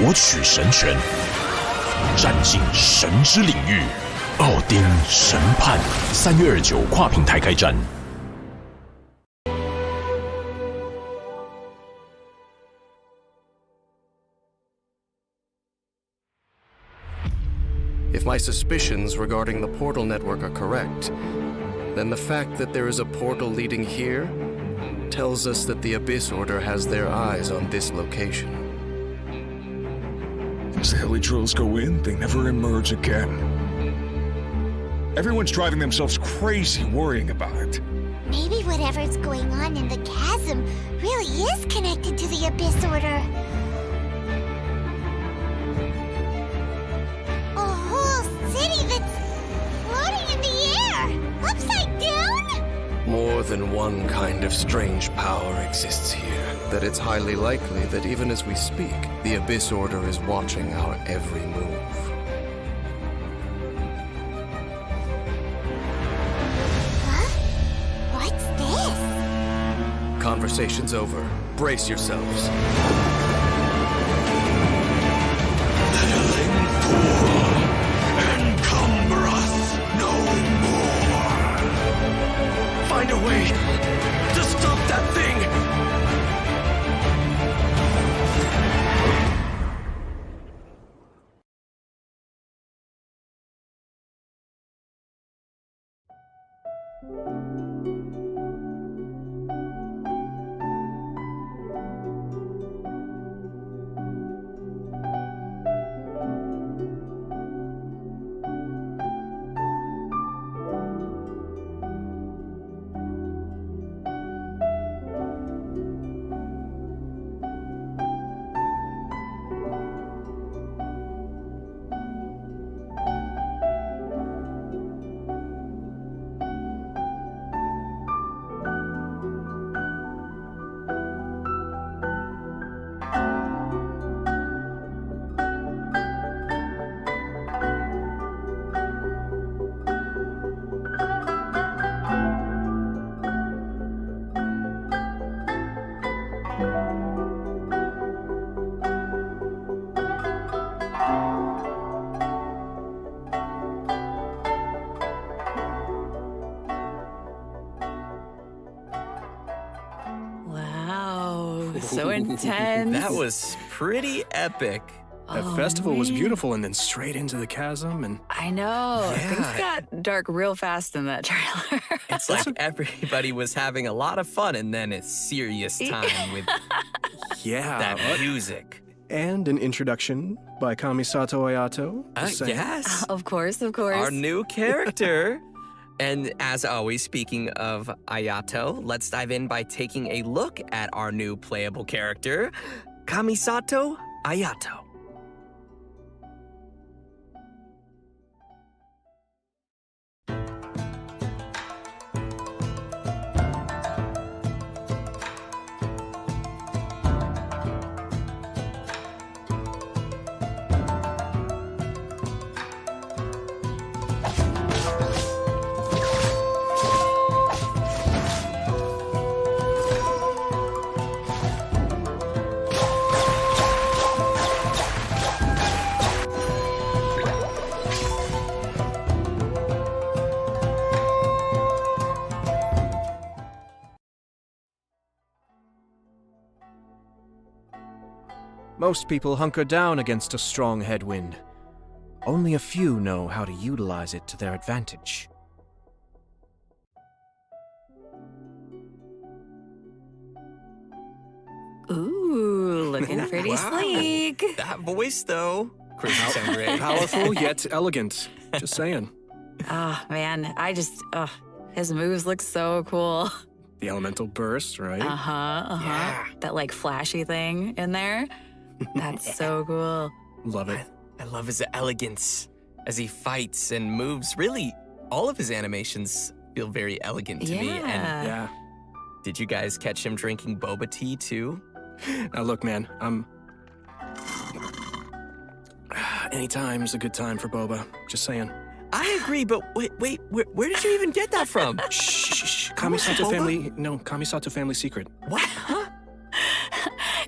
夺取神权，占尽神之领域。奥丁审判，3月29跨平台开战。If my suspicions regarding the portal network are correct, then the fact that there is a portal leading here tells us that the Abyss Order has their eyes on this location. As the Helitrils go in, they never emerge again. Everyone's driving themselves crazy worrying about it. Maybe whatever's going on in the chasm really is connected to the Abyss Order. A whole city that's floating in the air, upside down? More than one kind of strange power exists here, that it's highly likely that even as we speak, the Abyss Order is watching our every move. Conversation's over. Brace yourselves. Meddling fool! Encumber us no more! Find a way to stop that thing! So intense. That was pretty epic. That festival was beautiful, and then straight into the chasm, and... I know. Yeah. Things got dark real fast in that trailer. It's like everybody was having a lot of fun, and then a serious time with Yeah. that music. And an introduction by Kamisato Ayato. Yes. Of course, of course. Our new character. And as always, speaking of Ayato, let's dive in by taking a look at our new playable character, Kamisato Ayato. Most people hunker down against a strong headwind. Only a few know how to utilize it to their advantage. Ooh, looking pretty Wow. sleek. That voice, though. Crazy Sangre. Powerful yet elegant. Just saying. Oh, man. His moves look so cool. The elemental burst, right? Yeah. That, like, flashy thing in there. That's so cool. Love it. I love his elegance as he fights and moves. Really, all of his animations feel very elegant to me. And Yeah. did you guys catch him drinking boba tea, too? Now look, man, anytime's a good time for boba. Just saying. I agree, but wait, where did you even get that from? Shh. Kamisato Boba? family, no, Kamisato family secret. What? Huh?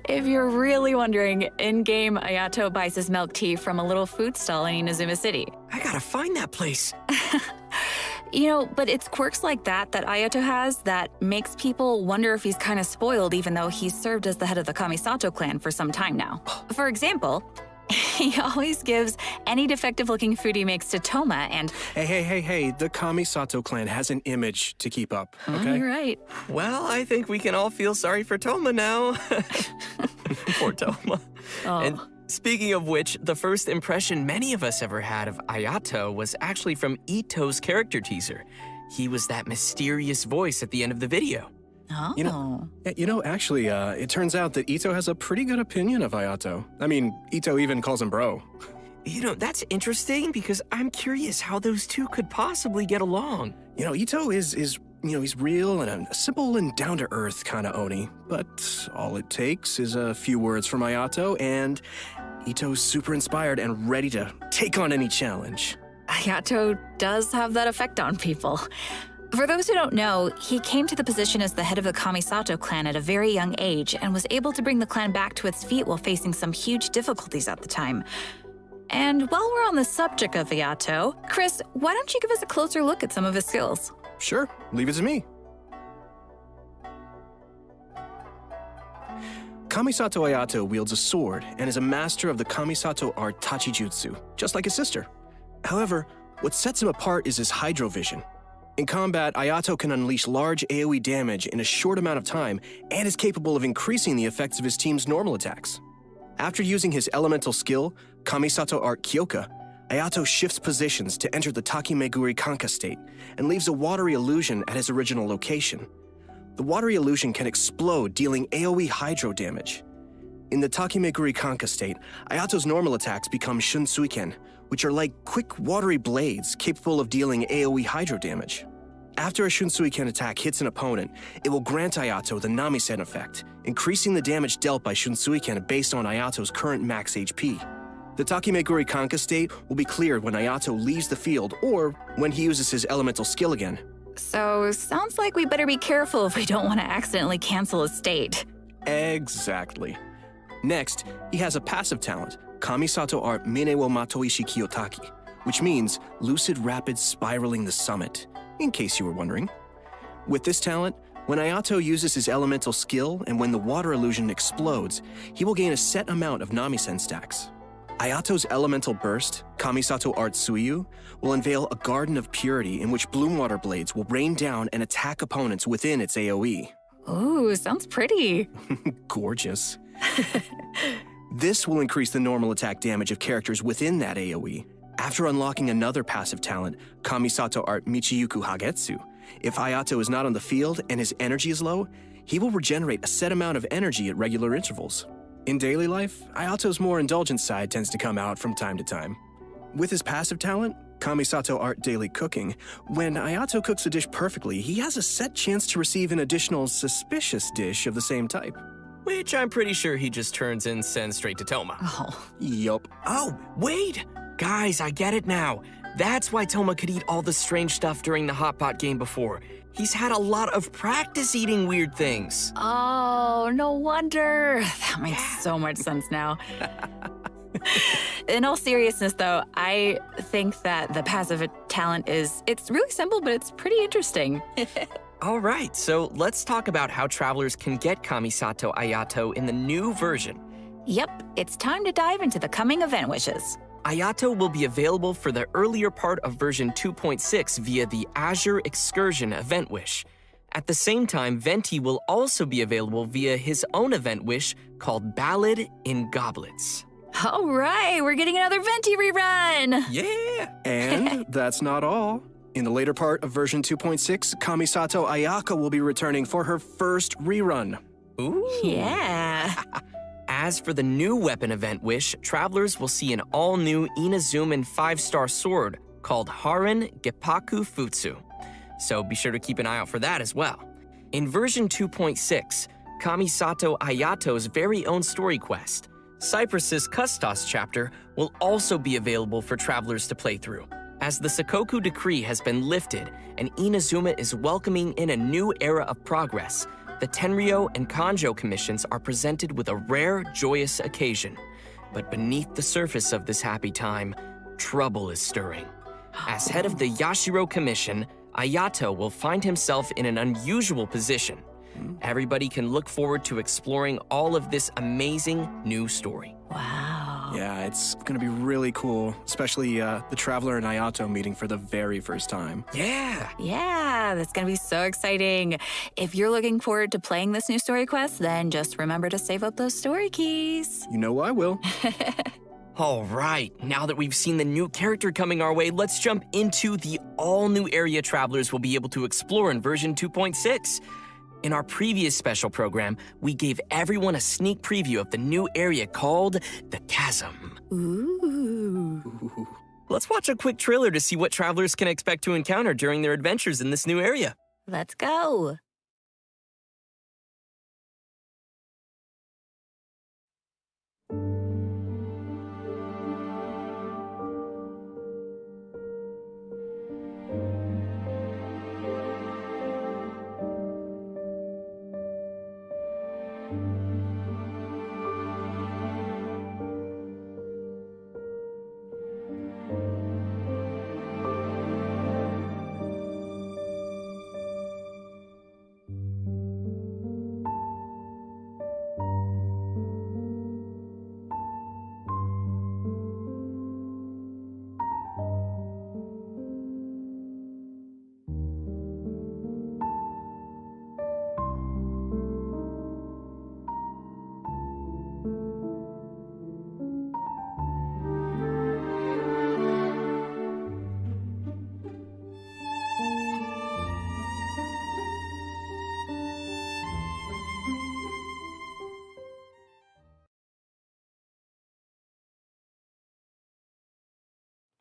If you're really wondering, in-game, Ayato buys his milk tea from a little food stall in Inazuma City. I gotta find that place. You know, but it's quirks like that Ayato has that makes people wonder if he's kind of spoiled even though he's served as the head of the Kamisato clan for some time now. For example, he always gives any defective-looking food he makes to Toma and... Hey, the Kamisato clan has an image to keep up, okay? You're right. Well, I think we can all feel sorry for Toma now. Poor Toma. Oh. And speaking of which, the first impression many of us ever had of Ayato was actually from Ito's character teaser. He was that mysterious voice at the end of the video. Oh. Actually, it turns out that Ito has a pretty good opinion of Ayato. I mean, Ito even calls him bro. You know, that's interesting because I'm curious how those two could possibly get along. You know, Ito is he's real and a simple and down-to-earth kind of Oni. But all it takes is a few words from Ayato, and Ito's super inspired and ready to take on any challenge. Ayato does have that effect on people. For those who don't know, he came to the position as the head of the Kamisato clan at a very young age and was able to bring the clan back to its feet while facing some huge difficulties at the time. And while we're on the subject of Ayato, Chris, why don't you give us a closer look at some of his skills? Sure, leave it to me. Kamisato Ayato wields a sword and is a master of the Kamisato art Tachijutsu, just like his sister. However, what sets him apart is his Hydro Vision. In combat, Ayato can unleash large AoE damage in a short amount of time and is capable of increasing the effects of his team's normal attacks. After using his elemental skill, Kamisato Art Kyoka, Ayato shifts positions to enter the Takimeguri Kanka state and leaves a watery illusion at his original location. The watery illusion can explode, dealing AoE hydro damage. In the Takimeguri Kanka state, Ayato's normal attacks become Shunsuiken, which are like quick watery blades capable of dealing AoE hydro damage. After a Shunsuiken attack hits an opponent, it will grant Ayato the Namisen effect, increasing the damage dealt by Shunsuiken based on Ayato's current max HP. The Takimeguri Kanka state will be cleared when Ayato leaves the field or when he uses his elemental skill again. So, sounds like we better be careful if we don't want to accidentally cancel a state. Exactly. Next, he has a passive talent, Kamisato Art Mine wo Matoishi Kiyotaki, which means lucid rapid spiraling the summit, in case you were wondering. With this talent, when Ayato uses his elemental skill and when the water illusion explodes, he will gain a set amount of Namisen stacks. Ayato's elemental burst, Kamisato Art Suiyu, will unveil a garden of purity in which bloom water blades will rain down and attack opponents within its AoE. Ooh, sounds pretty. Gorgeous. This will increase the normal attack damage of characters within that AoE. After unlocking another passive talent, Kamisato Art Michiyuku Hagetsu, if Ayato is not on the field and his energy is low, he will regenerate a set amount of energy at regular intervals. In daily life, Ayato's more indulgent side tends to come out from time to time. With his passive talent, Kamisato Art Daily Cooking, when Ayato cooks a dish perfectly, he has a set chance to receive an additional suspicious dish of the same type. Which I'm pretty sure he just turns and sends straight to Toma. Oh. Yup. Oh, wait! Guys, I get it now. That's why Toma could eat all the strange stuff during the Hot Pot game before. He's had a lot of practice eating weird things. Oh, no wonder. That makes so much sense now. In all seriousness, though, I think that the passive talent it's really simple, but it's pretty interesting. All right, so let's talk about how travelers can get Kamisato Ayato in the new version. Yep, it's time to dive into the coming event wishes. Ayato will be available for the earlier part of version 2.6 via the Azure Excursion event wish. At the same time, Venti will also be available via his own event wish called Ballad in Goblets. All right, we're getting another Venti rerun! Yeah! And that's not all. In the later part of version 2.6, Kamisato Ayaka will be returning for her first rerun. Ooh! Yeah! As for the new weapon event wish, travelers will see an all-new Inazuman 5-star sword called Haran Geppaku Futsu. So be sure to keep an eye out for that as well. In version 2.6, Kamisato Ayato's very own story quest, Cypress's Custos chapter, will also be available for travelers to play through. As the Sakoku decree has been lifted and Inazuma is welcoming in a new era of progress, the Tenryou and Kanjo commissions are presented with a rare, joyous occasion. But beneath the surface of this happy time, trouble is stirring. As head of the Yashiro Commission, Ayato will find himself in an unusual position. Everybody can look forward to exploring all of this amazing new story. Wow. Yeah, it's gonna be really cool, especially the Traveler and Ayato meeting for the very first time. Yeah! Yeah, that's gonna be so exciting. If you're looking forward to playing this new story quest, then just remember to save up those story keys. You know I will. All right, now that we've seen the new character coming our way, let's jump into the all-new area Travelers will be able to explore in version 2.6. In our previous special program, we gave everyone a sneak preview of the new area called the Chasm. Ooh. Let's watch a quick trailer to see what travelers can expect to encounter during their adventures in this new area. Let's go.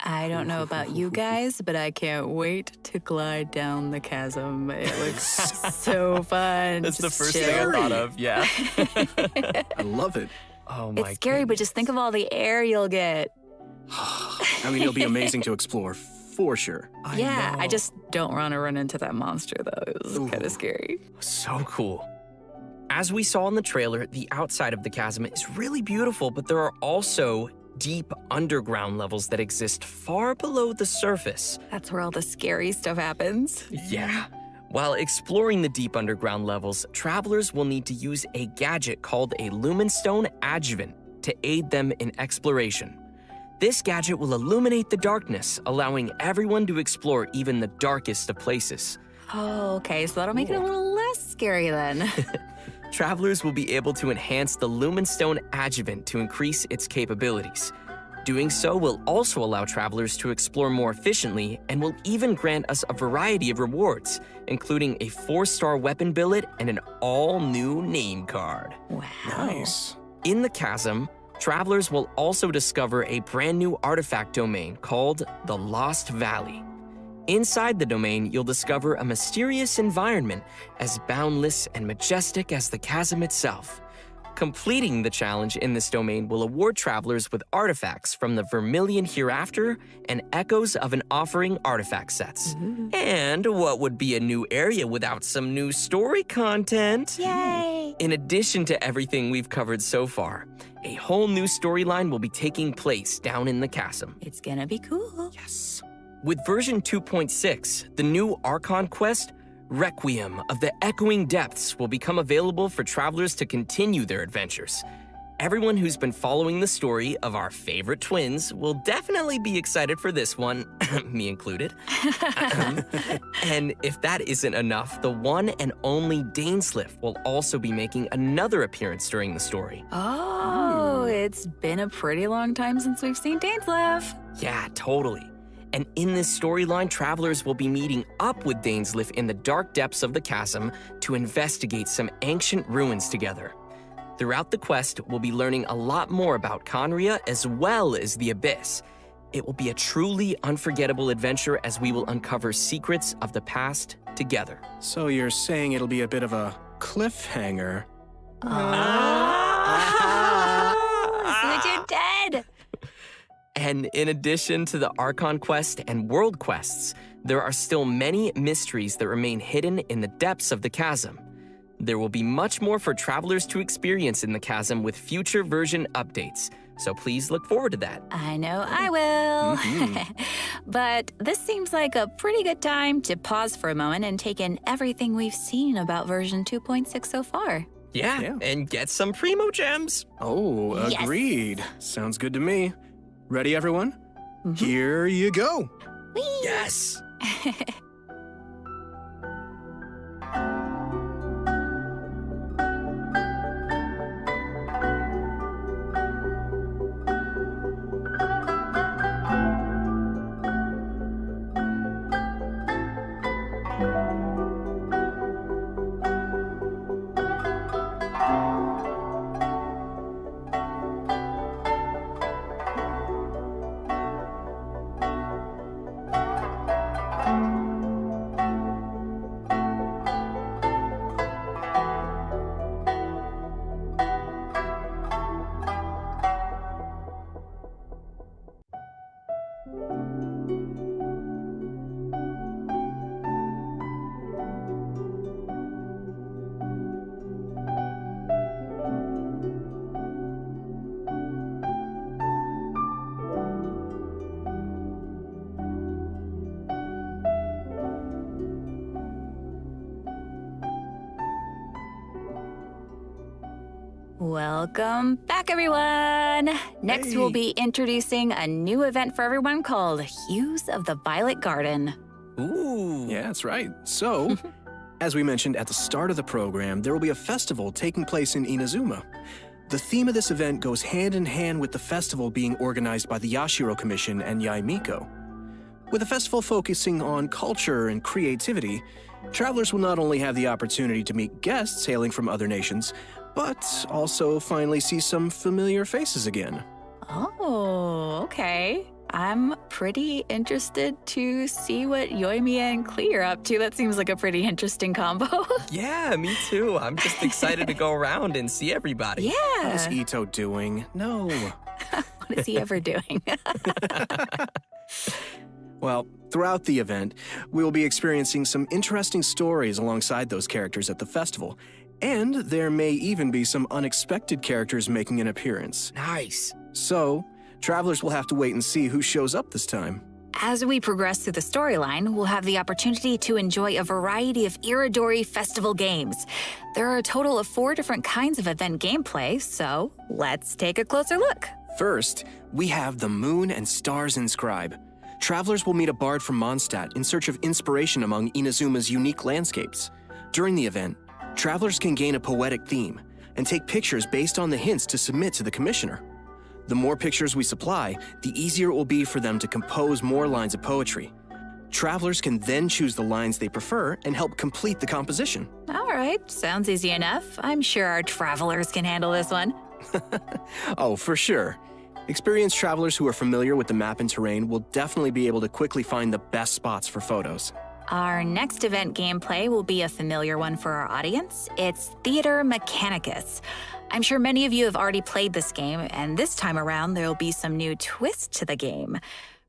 I don't know about you guys, but I can't wait to glide down the chasm. It looks so fun. That's the Just first chill. thing I thought of, yeah. I love it. Oh my It's scary, but just think of all the air you'll get. I mean, it'll be amazing to explore, for sure. I just don't want to run into that monster, though. It was kind of scary. So cool. As we saw in the trailer, the outside of the chasm is really beautiful, but there are also deep underground levels that exist far below the surface. That's where all the scary stuff happens. Yeah. While exploring the deep underground levels, travelers will need to use a gadget called a Lumenstone Adjuvant to aid them in exploration. This gadget will illuminate the darkness, allowing everyone to explore even the darkest of places. Oh, okay, so that'll make it a little less scary then. Travelers will be able to enhance the Lumenstone Adjuvant to increase its capabilities. Doing so will also allow travelers to explore more efficiently and will even grant us a variety of rewards, including a 4-star weapon billet and an all-new name card. Wow. Nice. In the chasm, travelers will also discover a brand new artifact domain called the Lost Valley. Inside the domain, you'll discover a mysterious environment as boundless and majestic as the chasm itself. Completing the challenge in this domain will award travelers with artifacts from the Vermilion Hereafter and Echoes of an Offering artifact sets. And what would be a new area without some new story content? Yay! In addition to everything we've covered so far, a whole new storyline will be taking place down in the chasm. It's gonna be cool. Yes. With version 2.6, the new Archon quest, Requiem of the Echoing Depths, will become available for travelers to continue their adventures. Everyone who's been following the story of our favorite twins will definitely be excited for this one, me included. And if that isn't enough, the one and only Dainsleif will also be making another appearance during the story. Oh, it's been a pretty long time since we've seen Dainsleif. Yeah, totally. And in this storyline, travelers will be meeting up with Dainsleif in the dark depths of the chasm to investigate some ancient ruins together. Throughout the quest, we'll be learning a lot more about Khaenri'ah as well as the Abyss. It will be a truly unforgettable adventure as we will uncover secrets of the past together. So you're saying it'll be a bit of a cliffhanger? So you're dead. And in addition to the Archon quest and world quests, there are still many mysteries that remain hidden in the depths of the chasm. There will be much more for travelers to experience in the chasm with future version updates, so please look forward to that. I know I will. But this seems like a pretty good time to pause for a moment and take in everything we've seen about version 2.6 so far. Yeah, and get some Primo Gems. Oh, Yes. agreed. Sounds good to me. Ready, everyone? Here you go. Yes! Welcome back, everyone! Next, we'll be introducing a new event for everyone called Hues of the Violet Garden. Ooh. Yeah, that's right. So, as we mentioned at the start of the program, there will be a festival taking place in Inazuma. The theme of this event goes hand in hand with the festival being organized by the Yashiro Commission and Yaimiko. With the festival focusing on culture and creativity, travelers will not only have the opportunity to meet guests hailing from other nations, but also finally see some familiar faces again. Oh, okay. I'm pretty interested to see what Yoimiya and Klee are up to. That seems like a pretty interesting combo. Yeah, me too. I'm just excited to go around and see everybody. How's Yeah. Ito doing? No. What is he ever doing? Well, throughout the event, we will be experiencing some interesting stories alongside those characters at the festival, and there may even be some unexpected characters making an appearance. Nice. So, travelers will have to wait and see who shows up this time. As we progress through the storyline, we'll have the opportunity to enjoy a variety of Iridori festival games. There are a total of 4 different kinds of event gameplay, so let's take a closer look. First, we have the Moon and Stars Inscribe. Travelers will meet a bard from Mondstadt in search of inspiration among Inazuma's unique landscapes. During the event, travelers can gain a poetic theme and take pictures based on the hints to submit to the commissioner. The more pictures we supply, the easier it will be for them to compose more lines of poetry. Travelers can then choose the lines they prefer and help complete the composition. All right, sounds easy enough. I'm sure our travelers can handle this one. Oh, for sure. Experienced travelers who are familiar with the map and terrain will definitely be able to quickly find the best spots for photos. Our next event gameplay will be a familiar one for our audience. It's Theater Mechanicus. I'm sure many of you have already played this game, and this time around there will be some new twist to the game.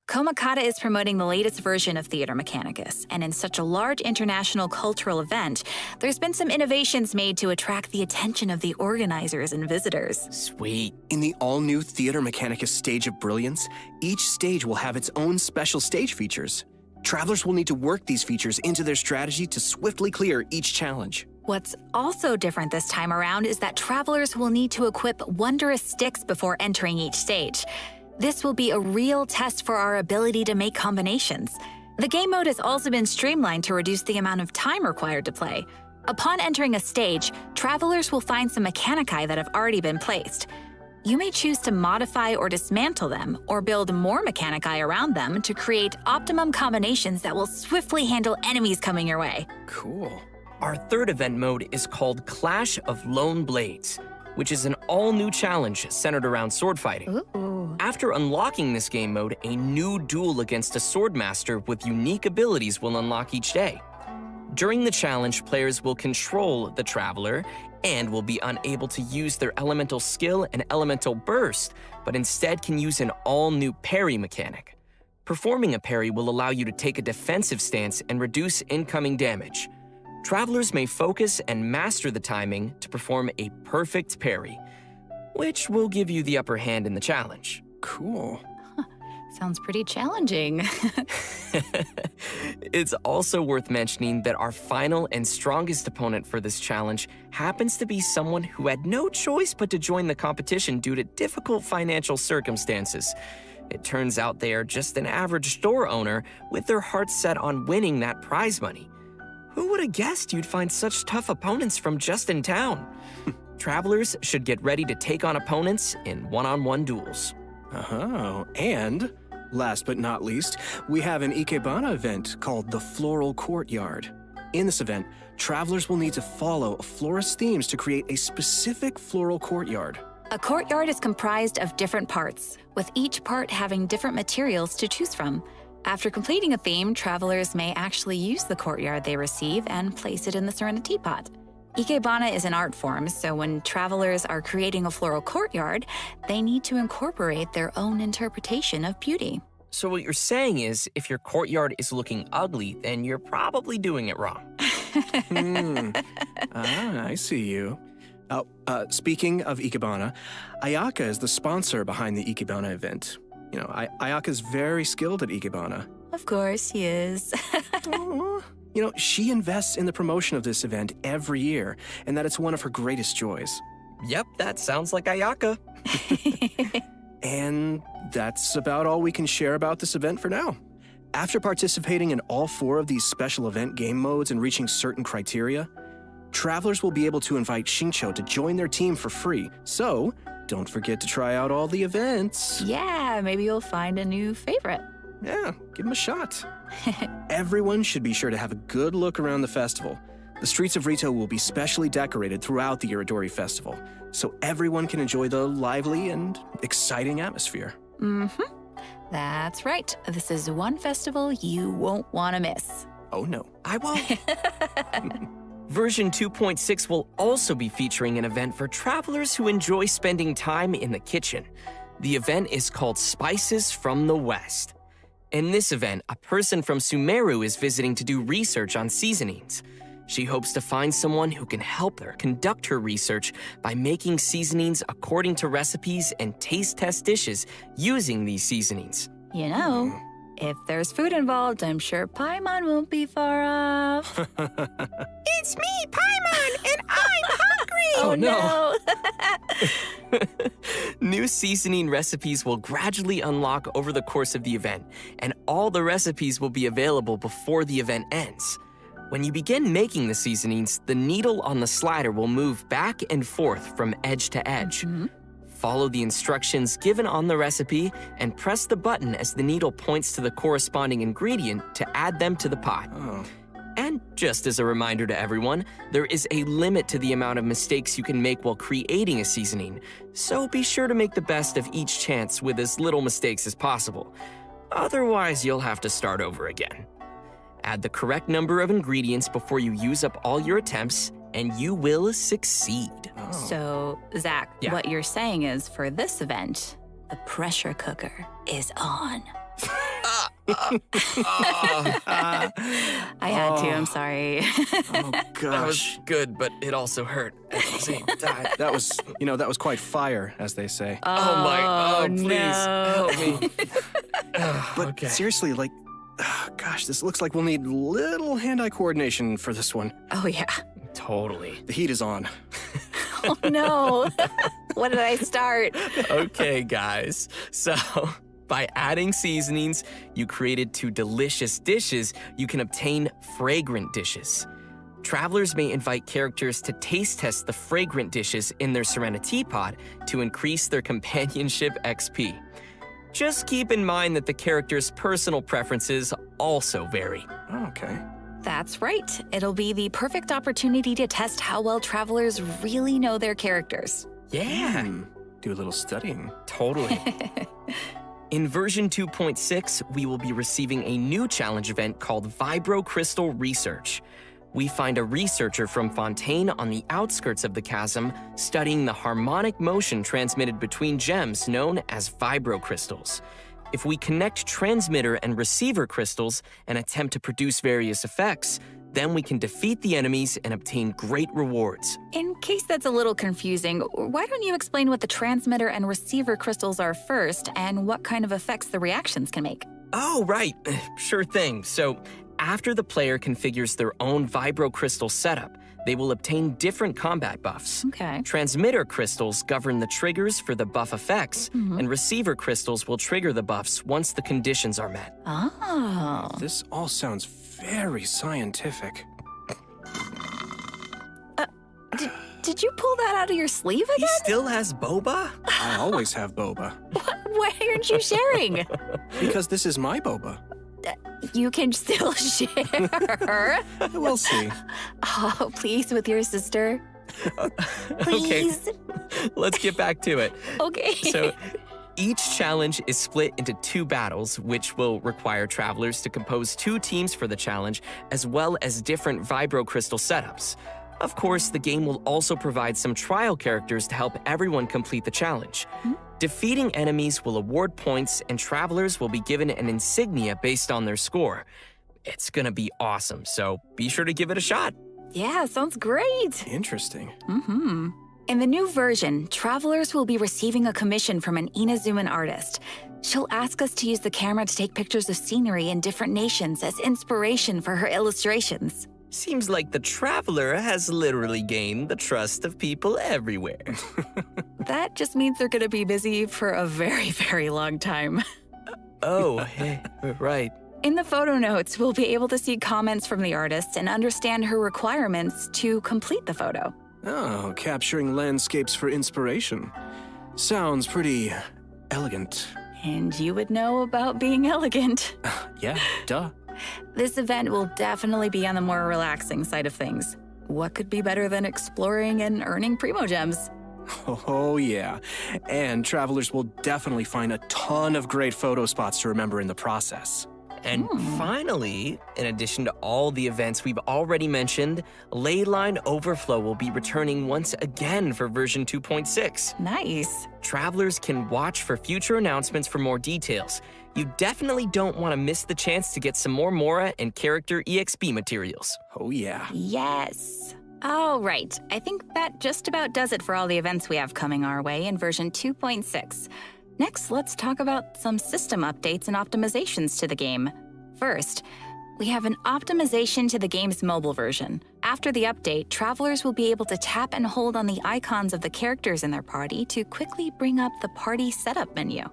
Komakata is promoting the latest version of Theater Mechanicus, and in such a large international cultural event, there's been some innovations made to attract the attention of the organizers and visitors. Sweet. In the all-new Theater Mechanicus Stage of Brilliance, each stage will have its own special stage features. Travelers will need to work these features into their strategy to swiftly clear each challenge. What's also different this time around is that travelers will need to equip wondrous sticks before entering each stage. This will be a real test for our ability to make combinations. The game mode has also been streamlined to reduce the amount of time required to play. Upon entering a stage, travelers will find some mechanici that have already been placed. You may choose to modify or dismantle them, or build more mechanici around them to create optimum combinations that will swiftly handle enemies coming your way. Cool. Our third event mode is called Clash of Lone Blades, which is an all-new challenge centered around sword fighting. Ooh. After unlocking this game mode, a new duel against a swordmaster with unique abilities will unlock each day. During the challenge, players will control the traveler and will be unable to use their elemental skill and elemental burst, but instead can use an all-new parry mechanic. Performing a parry will allow you to take a defensive stance and reduce incoming damage. travelers may focus and master the timing to perform a perfect parry, which will give you the upper hand in the challenge. Cool. Sounds pretty challenging. It's also worth mentioning that our final and strongest opponent for this challenge happens to be someone who had no choice but to join the competition due to difficult financial circumstances. It turns out they are just an average store owner with their hearts set on winning that prize money. Who would have guessed you'd find such tough opponents from just in town? Travelers should get ready to take on opponents in one-on-one duels. Oh, and last but not least, we have an Ikebana event called the Floral Courtyard. In this event, travelers will need to follow a florist's themes to create a specific floral courtyard. A courtyard is comprised of different parts, with each part having different materials to choose from. After completing a theme, travelers may actually use the courtyard they receive and place it in the Serenity Pot. Ikebana is an art form, so when travelers are creating a floral courtyard, they need to incorporate their own interpretation of beauty. So what you're saying is, if your courtyard is looking ugly, then you're probably doing it wrong. I see you. Speaking of Ikebana, Ayaka is the sponsor behind the Ikebana event. You know, Ayaka's very skilled at Ikebana. Of course he is. Aw. You know, she invests in the promotion of this event every year, and that it's one of her greatest joys. Yep, that sounds like Ayaka. And that's about all we can share about this event for now. After participating in all 4 of these special event game modes and reaching certain criteria, travelers will be able to invite Xingqiu to join their team for free. So, don't forget to try out all the events. Yeah, maybe you'll find a new favorite. Yeah, give them a shot. Everyone should be sure to have a good look around the festival. The streets of Rito will be specially decorated throughout the Iridori Festival, so everyone can enjoy the lively and exciting atmosphere. That's right. This is one festival you won't want to miss. Oh no. I won't. Version 2.6 will also be featuring an event for travelers who enjoy spending time in the kitchen. The event is called Spices from the West. In this event, a person from Sumeru is visiting to do research on seasonings. She hopes to find someone who can help her conduct her research by making seasonings according to recipes and taste test dishes using these seasonings. You know, if there's food involved, I'm sure Paimon won't be far off. It's me, Paimon, and I'm hungry! Oh no! New seasoning recipes will gradually unlock over the course of the event, and all the recipes will be available before the event ends. When you begin making the seasonings, the needle on the slider will move back and forth from edge to edge. Follow the instructions given on the recipe and press the button as the needle points to the corresponding ingredient to add them to the pot. And just as a reminder to everyone, there is a limit to the amount of mistakes you can make while creating a seasoning, so be sure to make the best of each chance with as little mistakes as possible. Otherwise, you'll have to start over again. Add the correct number of ingredients before you use up all your attempts, and you will succeed. So, Zach, Yeah. what you're saying is for this event, the pressure cooker is on. I had to, I'm sorry. Oh That gosh. was good, but it also hurt at the same time. That was quite fire, as they say. Please, no. help me. But seriously, gosh, this looks like we'll need little hand-eye coordination for this one. Oh, yeah. Totally. The heat is on. Oh, no. What did I start? Okay, guys. So, by adding seasonings you created to delicious dishes, you can obtain fragrant dishes. Travelers may invite characters to taste test the fragrant dishes in their Serenity Pod to increase their companionship XP. Just keep in mind that the character's personal preferences also vary. Oh, okay. That's right. It'll be the perfect opportunity to test how well travelers really know their characters. Yeah, Do a little studying. totally. In version 2.6, we will be receiving a new challenge event called Vibro Crystal Research. We find a researcher from Fontaine on the outskirts of the chasm studying the harmonic motion transmitted between gems known as vibrocrystals. If we connect transmitter and receiver crystals and attempt to produce various effects, Then we can defeat the enemies and obtain great rewards. In case that's a little confusing, why don't you explain what the transmitter and receiver crystals are first and what kind of effects the reactions can make? Oh, right. Sure thing. So, after the player configures their own vibro crystal setup, they will obtain different combat buffs. Okay. Transmitter crystals govern the triggers for the buff effects, and receiver crystals will trigger the buffs once the conditions are met. Oh. This all sounds very scientific. Did you pull that out of your sleeve He again? still has boba? I always have boba. Why aren't you sharing? Because this is my boba. You can still share. We'll see. Oh, please, with your sister. Please. Let's get back to it. Okay. So, each challenge is split into 2 battles, which will require travelers to compose 2 teams for the challenge, as well as different vibro crystal setups. Of course, the game will also provide some trial characters to help everyone complete the challenge. Defeating enemies will award points, and travelers will be given an insignia based on their score. It's gonna be awesome, so be sure to give it a shot. Yeah, sounds great. Interesting. In the new version, travelers will be receiving a commission from an Inazuman artist. She'll ask us to use the camera to take pictures of scenery in different nations as inspiration for her illustrations. Seems like the traveler has literally gained the trust of people everywhere. That just means they're gonna be busy for a very, very long time. Oh, hey, right. In the photo notes, we'll be able to see comments from the artist and understand her requirements to complete the photo. Oh, capturing landscapes for inspiration. Sounds pretty elegant. And you would know about being elegant. Yeah, duh. This event will definitely be on the more relaxing side of things. What could be better than exploring and earning Primo Gems? Oh, yeah. And travelers will definitely find a ton of great photo spots to remember in the process. And finally, in addition to all the events we've already mentioned, Leyline Overflow will be returning once again for version 2.6. Nice. Travelers can watch for future announcements for more details. You definitely don't want to miss the chance to get some more Mora and character EXP materials. Oh, yeah. Yes. All right. I think that just about does it for all the events we have coming our way in version 2.6. Next, let's talk about some system updates and optimizations to the game. First, we have an optimization to the game's mobile version. After the update, travelers will be able to tap and hold on the icons of the characters in their party to quickly bring up the party setup menu.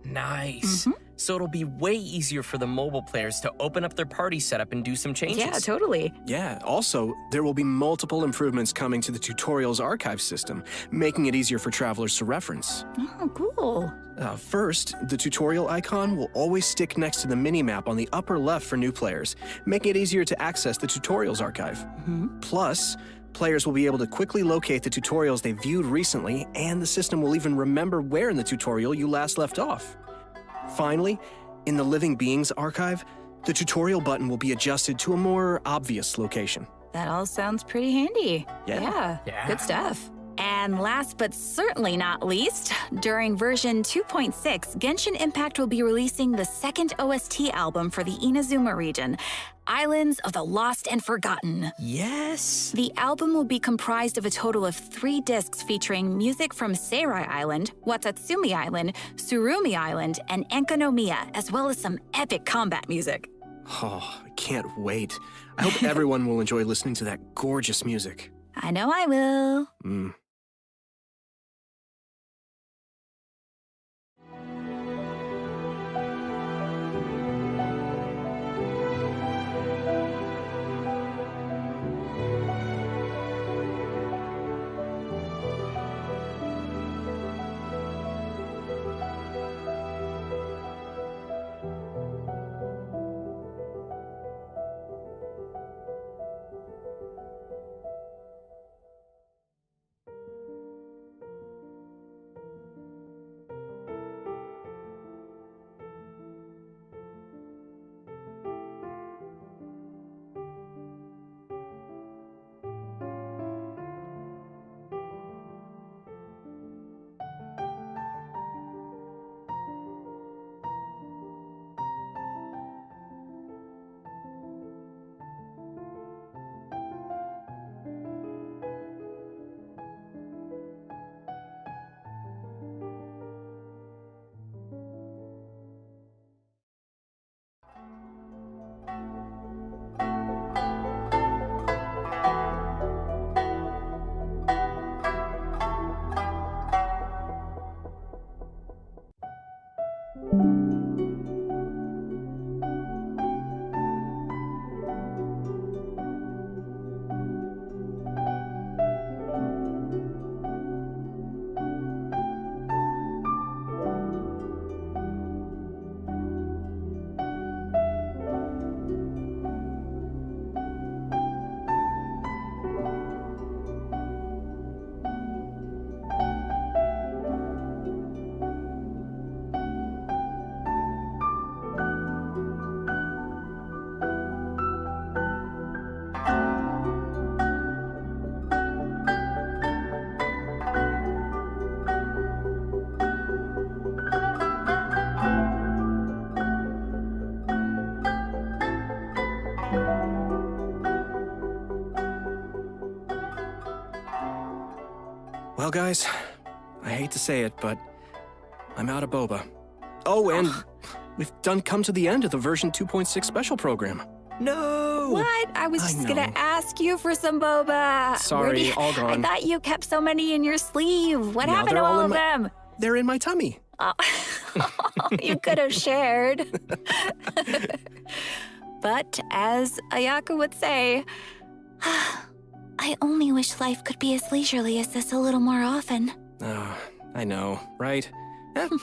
Nice. So it'll be way easier for the mobile players to open up their party setup and do some changes. Yeah, totally. Yeah, also, there will be multiple improvements coming to the tutorials archive system, making it easier for travelers to reference. Oh, cool. First, the tutorial icon will always stick next to the minimap on the upper left for new players, making it easier to access the tutorials archive. Plus, players will be able to quickly locate the tutorials they viewed recently, and the system will even remember where in the tutorial you last left off. Finally, in the Living Beings archive, the tutorial button will be adjusted to a more obvious location. That all sounds pretty handy. Yeah. Good stuff. And last but certainly not least, during version 2.6, Genshin Impact will be releasing the second OST album for the Inazuma region, Islands of the Lost and Forgotten. Yes. The album will be comprised of a total of 3 discs featuring music from Seirai Island, Watatsumi Island, Surumi Island, and Enkanomiya, as well as some epic combat music. Oh, I can't wait. I hope everyone will enjoy listening to that gorgeous music. I know I will. Well, guys, I hate to say it, but I'm out of boba. Oh, and we've come to the end of the version 2.6 special program. No! What? I was just know. gonna ask you for some boba. Sorry, all gone. I thought you kept so many in your sleeve. What Now happened to they're all all in of my- them? They're in my tummy. Oh. You could have shared. But as Ayaka would say, I only wish life could be as leisurely as this a little more often. I know, right?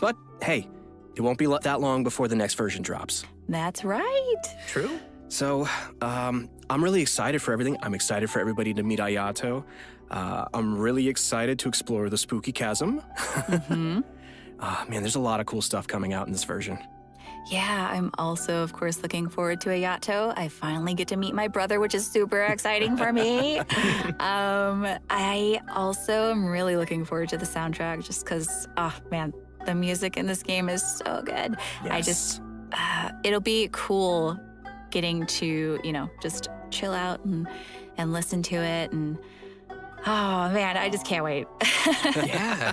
But hey, it won't be that long before the next version drops. that's right. True. So, I'm really excited for everything. I'm excited for everybody to meet Ayato. I'm really excited to explore the spooky chasm. Man, there's a lot of cool stuff coming out in this version. Yeah, I'm also, of course, looking forward to Ayato. I finally get to meet my brother, which is super exciting for me. I also am really looking forward to the soundtrack just because, oh man, the music in this game is so good. Yes. It'll be cool getting to, just chill out and listen to it. And oh man, I just can't wait. Yeah.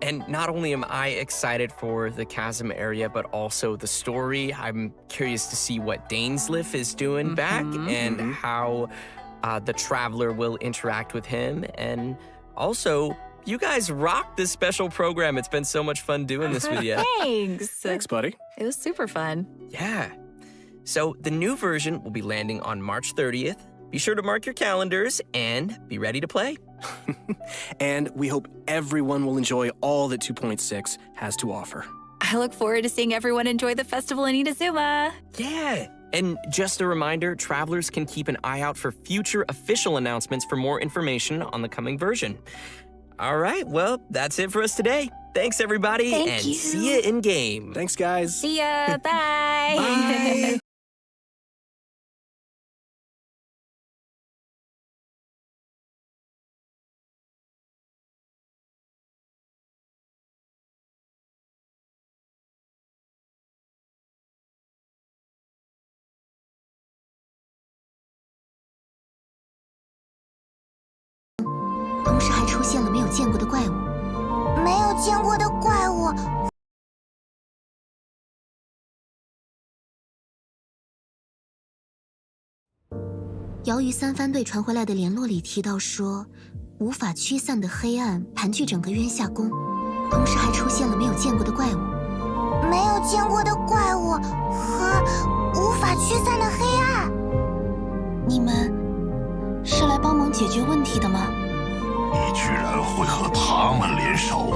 And not only am I excited for the chasm area, but also the story. I'm curious to see what Dainsleif is doing back and how the Traveler will interact with him. And also, you guys rocked this special program. It's been so much fun doing this with you. Thanks. Thanks, buddy. It was super fun. Yeah. So the new version will be landing on March 30th. Be sure to mark your calendars and be ready to play. And we hope everyone will enjoy all that 2.6 has to offer. I look forward to seeing everyone enjoy the festival in Inazuma. Yeah. And just a reminder, travelers can keep an eye out for future official announcements for more information on the coming version. All right, well, that's it for us today. Thanks, everybody, Thank you. See you in game. Thanks, guys. See ya. Bye. Bye.同时还出现了没有见过的怪物。没有见过的怪物。瑶鱼三番队传回来的联络里提到说，无法驱散的黑暗盘踞整个渊下宫，同时还出现了没有见过的怪物。没有见过的怪物和无法驱散的黑暗。你们是来帮忙解决问题的吗？你居然会和他们联手，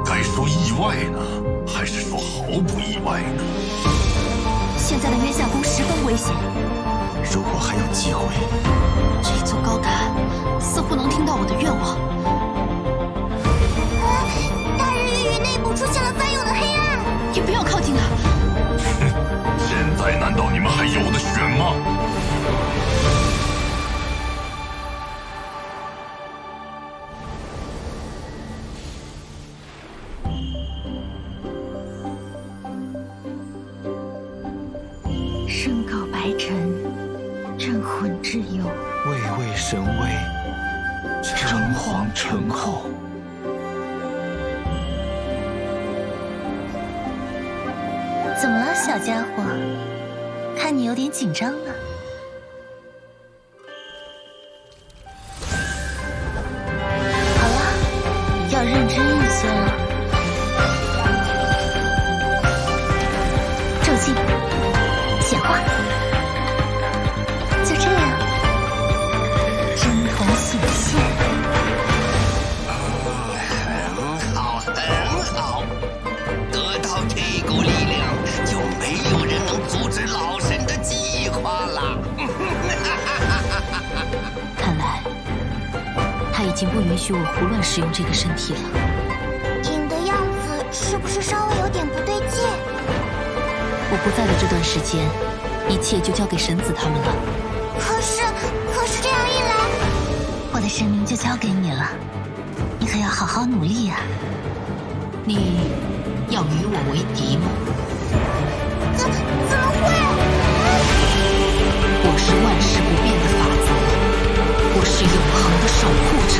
该说意外呢，还是说毫不意外呢？现在的渊下宫十分危险，如果还有机会，这座高台似乎能听到我的愿望。大日月域内部出现了翻涌的黑暗，你不要靠近啊！现在难道你们还有的选吗？身告白臣，镇魂之忧。位位神位，诚惶诚后。怎么了，小家伙？看你有点紧张呢。好了，要认真一些了。骤进，显化，就这样，真瞳显现。很好，很好。得到这股力量，就没有人能阻止老神的计划了。看来，他已经不允许我胡乱使用这个身体了。影的样子是不是稍微有点不对劲？我不在的这段时间，一切就交给神子他们了。可是这样一来，我的神明就交给你了，你可要好好努力呀。你要与我为敌吗？怎么会？我是万世不变的法则，我是永恒的守护者。